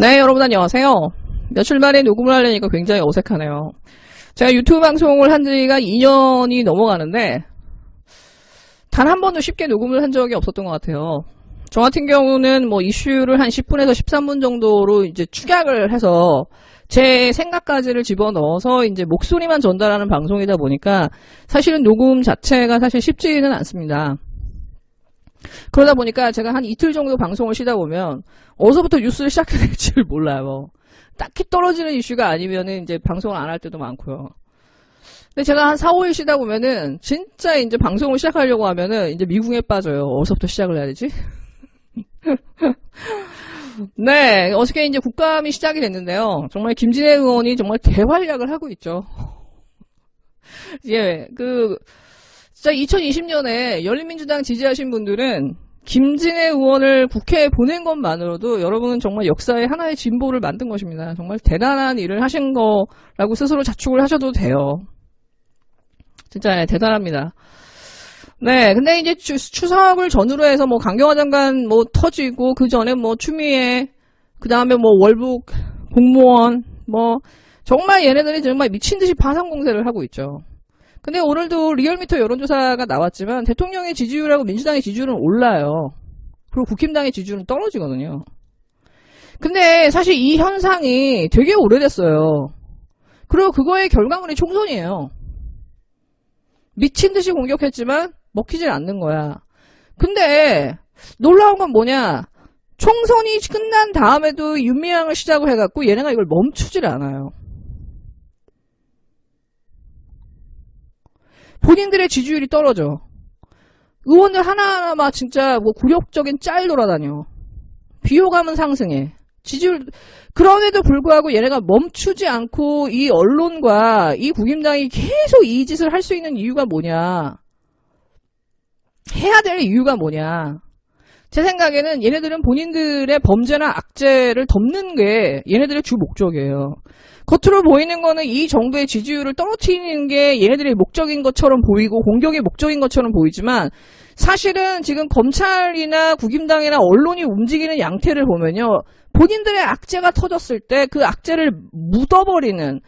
네, 여러분 안녕하세요. 며칠 만에 녹음을 하려니까 굉장히 어색하네요. 제가 유튜브 방송을 한 지가 2년이 넘어가는데 단 한 번도 쉽게 녹음을 한 적이 없었던 것 같아요. 저 같은 경우는 뭐 이슈를 한 10분에서 13분 정도로 이제 축약을 해서 제 생각까지를 집어넣어서 이제 목소리만 전달하는 방송이다 보니까 사실은 녹음 자체가 사실 쉽지는 않습니다. 그러다 보니까 제가 한 이틀 정도 방송을 쉬다 보면 어디서부터 뉴스를 시작해야 될지를 몰라요. 딱히 떨어지는 이슈가 아니면은 이제 방송을 안 할 때도 많고요. 근데 제가 한 4, 5일 쉬다 보면은 진짜 이제 방송을 시작하려고 하면은 이제 미궁에 빠져요. 어디서부터 시작을 해야 되지? 네, 어저께 이제 국감이 시작이 됐는데요. 정말 김진애 의원이 정말 대활약을 하고 있죠. 예, 진짜 2020년에 열린민주당 지지하신 분들은 김진애 의원을 국회에 보낸 것만으로도 여러분은 정말 역사의 하나의 진보를 만든 것입니다. 정말 대단한 일을 하신 거라고 스스로 자축을 하셔도 돼요. 진짜 대단합니다. 네, 근데 이제 추석을 전후로 해서 뭐 강경화 장관 뭐 터지고 그 전에 뭐 추미애, 그 다음에 뭐 월북 공무원 뭐 정말 얘네들이 정말 미친 듯이 파상 공세를 하고 있죠. 근데 오늘도 리얼미터 여론조사가 나왔지만 대통령의 지지율하고 민주당의 지지율은 올라요. 그리고 국힘당의 지지율은 떨어지거든요. 근데 사실 이 현상이 되게 오래됐어요. 그리고 그거의 결과물이 총선이에요. 미친 듯이 공격했지만 먹히질 않는 거야. 근데 놀라운 건 뭐냐? 총선이 끝난 다음에도 윤미향을 시작을 해갖고 얘네가 이걸 멈추질 않아요. 본인들의 지지율이 떨어져. 의원들 하나하나 막 진짜 뭐 굴욕적인 짤 돌아다녀. 비호감은 상승해. 지지율, 그럼에도 불구하고 얘네가 멈추지 않고 이 언론과 이 국힘당이 계속 이 짓을 할 수 있는 이유가 뭐냐. 해야 될 이유가 뭐냐. 제 생각에는 얘네들은 본인들의 범죄나 악재를 덮는 게 얘네들의 주 목적이에요. 겉으로 보이는 거는 이 정도의 지지율을 떨어뜨리는 게 얘네들의 목적인 것처럼 보이고 공격의 목적인 것처럼 보이지만 사실은 지금 검찰이나 국힘당이나 언론이 움직이는 양태를 보면요. 본인들의 악재가 터졌을 때 그 악재를 묻어버리는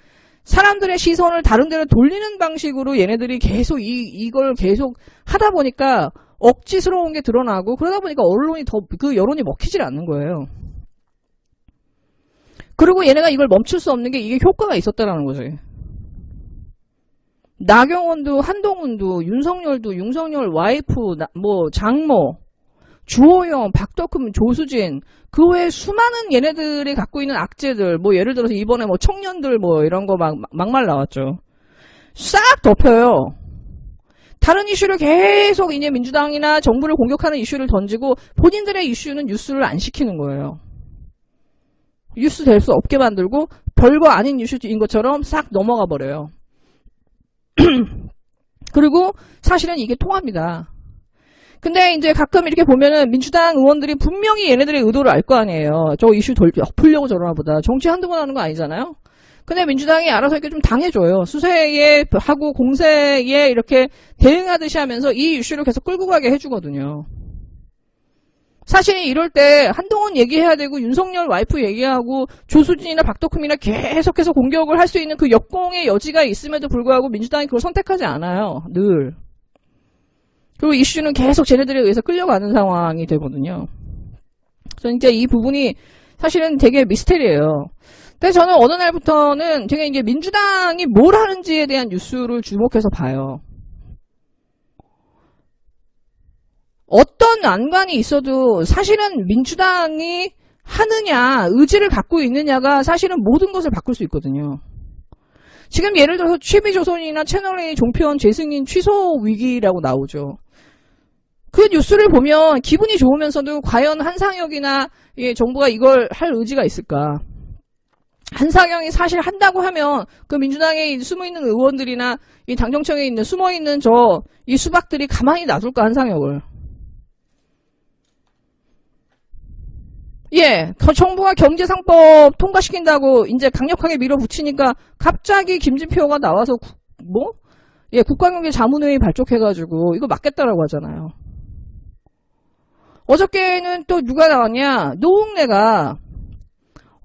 사람들의 시선을 다른 데로 돌리는 방식으로 얘네들이 계속 이걸 계속 하다 보니까 억지스러운 게 드러나고 그러다 보니까 언론이 그 여론이 먹히질 않는 거예요. 그리고 얘네가 이걸 멈출 수 없는 게 이게 효과가 있었다라는 거지. 나경원도 한동훈도 윤석열도 윤석열 와이프 뭐 장모 주호영 박덕흠 조수진 그 외에 수많은 얘네들이 갖고 있는 악재들 뭐 예를 들어서 이번에 뭐 청년들 뭐 이런 거 막말 나왔죠. 싹 덮여요. 다른 이슈를 계속 이제 민주당이나 정부를 공격하는 이슈를 던지고 본인들의 이슈는 뉴스를 안 시키는 거예요. 뉴스 될 수 없게 만들고 별거 아닌 이슈인 것처럼 싹 넘어가 버려요. 그리고 사실은 이게 통합니다. 근데 이제 가끔 이렇게 보면은 민주당 의원들이 분명히 얘네들의 의도를 알 거 아니에요. 저 이슈 엎으려고 저러나 보다. 정치 한두 번 하는 거 아니잖아요. 근데 민주당이 알아서 이렇게 좀 당해줘요. 수세에 하고 공세에 이렇게 대응하듯이 하면서 이 이슈를 계속 끌고 가게 해주거든요. 사실 이럴 때 한동훈 얘기해야 되고 윤석열 와이프 얘기하고 조수진이나 박덕흠이나 계속해서 공격을 할 수 있는 그 역공의 여지가 있음에도 불구하고 민주당이 그걸 선택하지 않아요. 늘. 그리고 이슈는 계속 쟤네들에 의해서 끌려가는 상황이 되거든요. 그래서 이제 이 부분이 사실은 되게 미스테리예요. 근데 저는 어느 날부터는 되게 이게 민주당이 뭘 하는지에 대한 뉴스를 주목해서 봐요. 어떤 난관이 있어도 사실은 민주당이 하느냐, 의지를 갖고 있느냐가 사실은 모든 것을 바꿀 수 있거든요. 지금 예를 들어서 취미조선이나 채널A 종편 재승인 취소 위기라고 나오죠. 그 뉴스를 보면 기분이 좋으면서도 과연 한상혁이나 정부가 이걸 할 의지가 있을까? 한상혁이 사실 한다고 하면 그 민주당에 숨어있는 의원들이나 이 당정청에 있는 숨어있는 이 수박들이 가만히 놔둘까 한상혁을. 예, 정부가 경제상법 통과시킨다고 이제 강력하게 밀어붙이니까 갑자기 김진표가 나와서 국가경제 자문회의 발족해가지고 이거 막겠다라고 하잖아요. 어저께는 또 누가 나왔냐? 노웅래가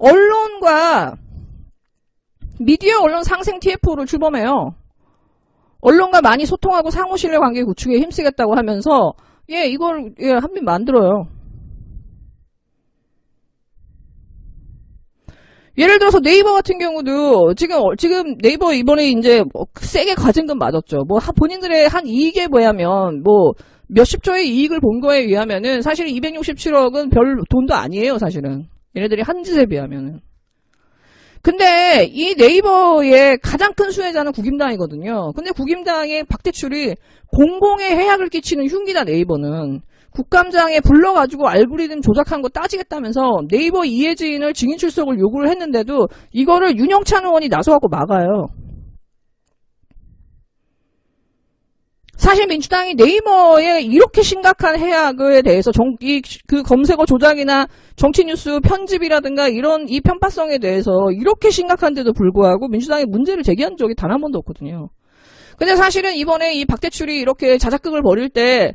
언론과 미디어 언론 상생 TF를 출범해요. 언론과 많이 소통하고 상호신뢰 관계 구축에 힘쓰겠다고 하면서 이걸 한빛 만들어요. 예를 들어서 네이버 같은 경우도 지금 네이버 이번에 이제 세게 과징금 맞았죠. 뭐 본인들의 한 이익에 비하면 뭐 몇십 조의 이익을 본 거에 의하면은 사실 267억은 별 돈도 아니에요, 사실은. 얘네들이 한 짓에 비하면은. 근데 이 네이버의 가장 큰 수혜자는 국임당이거든요. 근데 국임당의 박대출이 공공의 해악을 끼치는 흉기다, 네이버는. 국감장에 불러가지고 알고리즘 조작한 거 따지겠다면서 네이버 이해진을 증인 출석을 요구를 했는데도 이거를 윤영찬 의원이 나서갖고 막아요. 사실 민주당이 네이버에 이렇게 심각한 해악에 대해서 그 검색어 조작이나 정치뉴스 편집이라든가 이런 이 편파성에 대해서 이렇게 심각한데도 불구하고 민주당이 문제를 제기한 적이 단 한 번도 없거든요. 근데 사실은 이번에 이 박대출이 이렇게 자작극을 벌일 때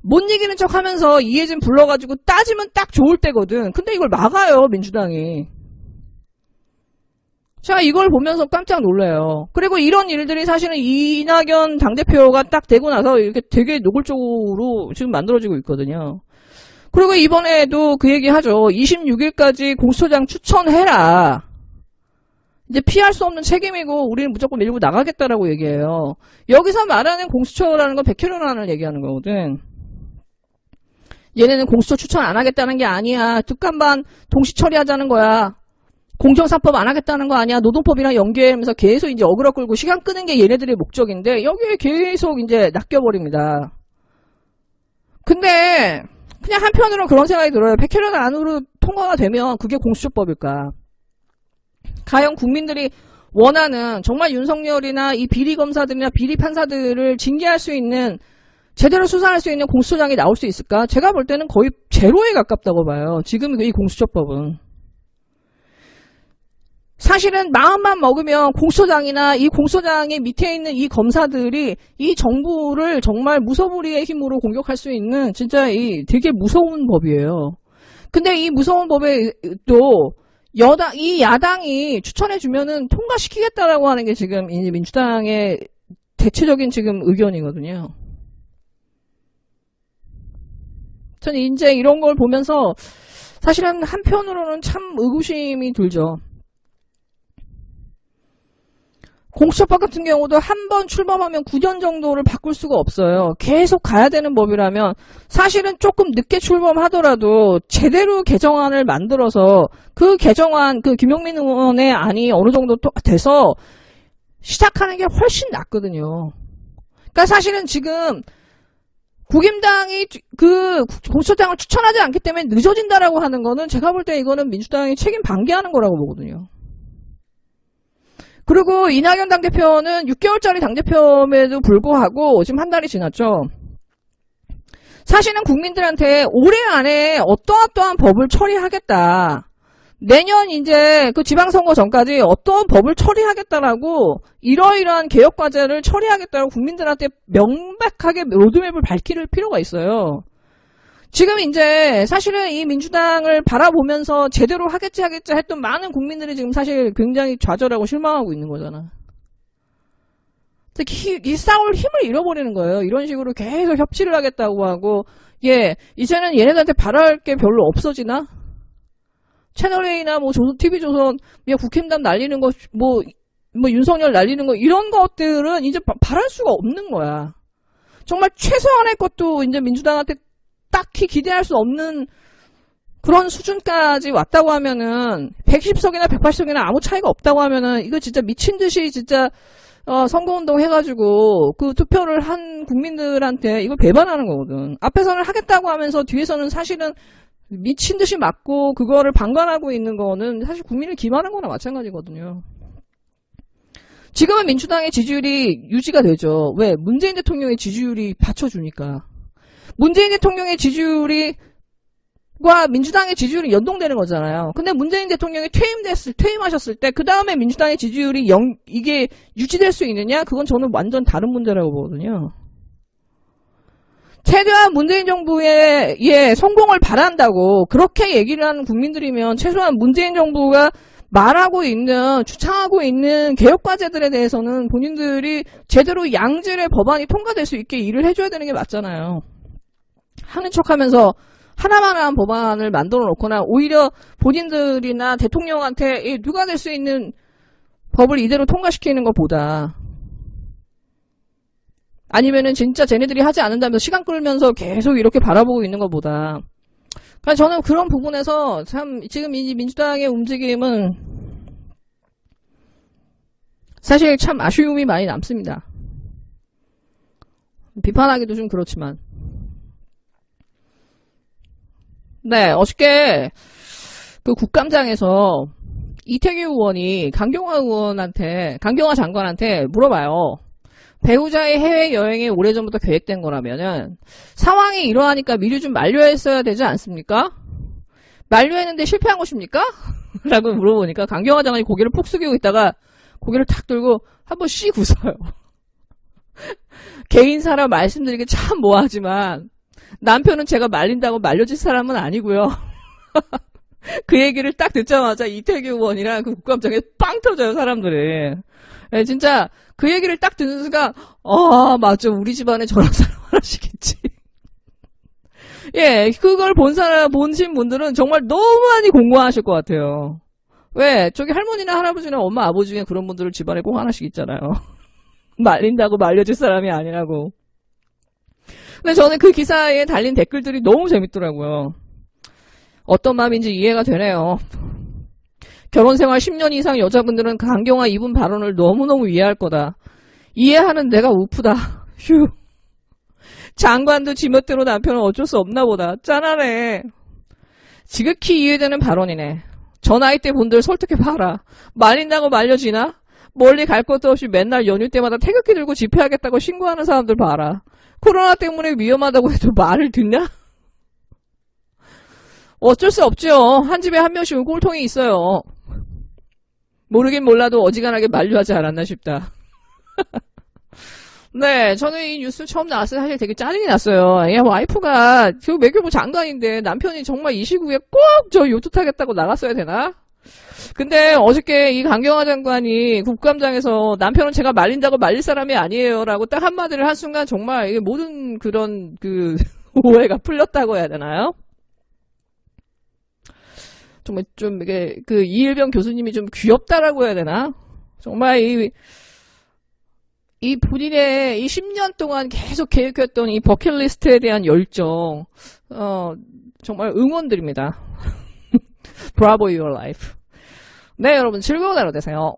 못 이기는 척 하면서 이해진 불러가지고 따지면 딱 좋을 때거든. 근데 이걸 막아요, 민주당이. 제가 이걸 보면서 깜짝 놀라요. 그리고 이런 일들이 사실은 이낙연 당대표가 딱 되고 나서 이렇게 되게 노골적으로 지금 만들어지고 있거든요. 그리고 이번에도 그 얘기 하죠. 26일까지 공수처장 추천해라. 이제 피할 수 없는 책임이고 우리는 무조건 밀고 나가겠다라고 얘기해요. 여기서 말하는 공수처라는 건 백혜련안을 얘기하는 거거든. 얘네는 공수처 추천 안 하겠다는 게 아니야. 특감반 동시 처리하자는 거야. 공정사법 안 하겠다는 거 아니야. 노동법이랑 연계하면서 계속 이제 어그로 끌고 시간 끄는 게 얘네들의 목적인데 여기에 계속 이제 낚여버립니다. 근데 그냥 한편으로는 그런 생각이 들어요. 백혜련 안으로 통과가 되면 그게 공수처법일까? 과연 국민들이 원하는 정말 윤석열이나 이 비리검사들이나 비리판사들을 징계할 수 있는 제대로 수사할 수 있는 공수처장이 나올 수 있을까? 제가 볼 때는 거의 제로에 가깝다고 봐요. 지금 이 공수처법은. 사실은 마음만 먹으면 공수처장이나 이 공수처장의 밑에 있는 이 검사들이 이 정부를 정말 무소불위의 힘으로 공격할 수 있는 진짜 이 되게 무서운 법이에요. 근데 이 무서운 법에 또 이 야당이 추천해주면은 통과시키겠다라고 하는 게 지금 이 민주당의 대체적인 지금 의견이거든요. 저는 이제 이런 걸 보면서 사실은 한편으로는 참 의구심이 들죠. 공수처법 같은 경우도 한 번 출범하면 9년 정도를 바꿀 수가 없어요. 계속 가야 되는 법이라면 사실은 조금 늦게 출범하더라도 제대로 개정안을 만들어서 그 개정안, 그 김용민 의원의 안이 어느 정도 돼서 시작하는 게 훨씬 낫거든요. 그러니까 사실은 지금 국임당이 그 공수처장을 추천하지 않기 때문에 늦어진다라고 하는 거는 제가 볼 때 이거는 민주당이 책임 방기하는 거라고 보거든요. 그리고 이낙연 당대표는 6개월짜리 당대표임에도 불구하고 지금 한 달이 지났죠. 사실은 국민들한테 올해 안에 어떠한 법을 처리하겠다. 내년 이제 그 지방선거 전까지 어떤 법을 처리하겠다라고 이러이러한 개혁과제를 처리하겠다고 국민들한테 명백하게 로드맵을 밝힐 필요가 있어요. 지금 이제 사실은 이 민주당을 바라보면서 제대로 하겠지 했던 많은 국민들이 지금 사실 굉장히 좌절하고 실망하고 있는 거잖아. 특히 이 싸울 힘을 잃어버리는 거예요. 이런 식으로 계속 협치를 하겠다고 하고 이제는 얘네들한테 바랄 게 별로 없어지나? 채널A나 뭐 TV조선 국힘당 날리는 거 뭐 윤석열 날리는 거 이런 것들은 이제 바랄 수가 없는 거야. 정말 최소한의 것도 이제 민주당한테 딱히 기대할 수 없는 그런 수준까지 왔다고 하면은 110석이나 180석이나 아무 차이가 없다고 하면은 이거 진짜 미친 듯이 진짜 선거운동 해가지고 그 투표를 한 국민들한테 이걸 배반하는 거거든. 앞에서는 하겠다고 하면서 뒤에서는 사실은 미친 듯이 맞고 그거를 방관하고 있는 거는 사실 국민을 기만한 거나 마찬가지거든요. 지금은 민주당의 지지율이 유지가 되죠. 왜? 문재인 대통령의 지지율이 받쳐주니까. 문재인 대통령의 지지율과 민주당의 지지율이 연동되는 거잖아요. 근데 문재인 대통령이 퇴임하셨을 때 그 다음에 민주당의 지지율이 이게 유지될 수 있느냐? 그건 저는 완전 다른 문제라고 보거든요. 최대한 문재인 정부의 성공을 바란다고 그렇게 얘기를 하는 국민들이면 최소한 문재인 정부가 말하고 있는, 주창하고 있는 개혁 과제들에 대해서는 본인들이 제대로 양질의 법안이 통과될 수 있게 일을 해줘야 되는 게 맞잖아요. 하는 척하면서 하나만한 법안을 만들어 놓거나 오히려 본인들이나 대통령한테 누가 될 수 있는 법을 이대로 통과시키는 것보다, 아니면은 진짜 쟤네들이 하지 않는다면서 시간 끌면서 계속 이렇게 바라보고 있는 것보다. 그러니까 저는 그런 부분에서 참 지금 이 민주당의 움직임은 사실 참 아쉬움이 많이 남습니다. 비판하기도 좀 그렇지만. 네, 어저께 그 국감장에서 이태규 의원이 강경화 장관한테 물어봐요. 배우자의 해외여행이 오래전부터 계획된 거라면은 상황이 이러하니까 미리 좀 만류했어야 되지 않습니까? 만류했는데 실패한 것입니까? 라고 물어보니까 강경화 장관이 고개를 푹 숙이고 있다가 고개를 탁 들고 한번 씩 웃어요. 개인사라 말씀드리기 참 뭐하지만 남편은 제가 말린다고 말려질 사람은 아니고요. 그 얘기를 딱 듣자마자 이태규 의원이랑 그 국감장에 빵 터져요, 사람들이. 네, 진짜 그 얘기를 딱 듣는 순간 맞아, 우리 집안에 저런 사람 하나씩있지. 예, 그걸 보신 분들은 정말 너무 많이 공부하실 것 같아요. 왜? 저기 할머니나 할아버지나 엄마 아버지 중에 그런 분들을 집안에 꼭 하나씩 있잖아요. 말린다고 말려줄 사람이 아니라고. 근데 저는 그 기사에 달린 댓글들이 너무 재밌더라고요. 어떤 마음인지 이해가 되네요. 결혼생활 10년 이상 여자분들은 강경화 이분 발언을 너무너무 이해할 거다. 이해하는 내가 우프다. 휴. 장관도 지멋대로 남편은 어쩔 수 없나 보다. 짠하네. 지극히 이해되는 발언이네. 저 나이 때 분들 설득해봐라. 말린다고 말려지나? 멀리 갈 것도 없이 맨날 연휴 때마다 태극기 들고 집회하겠다고 신고하는 사람들 봐라. 코로나 때문에 위험하다고 해도 말을 듣냐? 어쩔 수 없죠. 한 집에 한 명씩은 꼴통이 있어요. 모르긴 몰라도 어지간하게 만류하지 않았나 싶다. 네, 저는 이 뉴스 처음 나왔을 때 사실 되게 짜증이 났어요. 야, 와이프가 그 외교부 장관인데 남편이 정말 이 시국에 꼭 저 요트 타겠다고 나갔어야 되나? 근데 어저께 이 강경화 장관이 국감장에서 남편은 제가 말린다고 말릴 사람이 아니에요 라고 딱 한마디를 한 순간 정말 이게 모든 그런 오해가 풀렸다고 해야 되나요? 정말 좀 이게 이일병 교수님이 좀 귀엽다라고 해야 되나? 정말 이 본인의 이 10년 동안 계속 계획했던 이 버킷리스트에 대한 열정, 정말 응원드립니다. Bravo your life. 네, 여러분 즐거운 하루 되세요.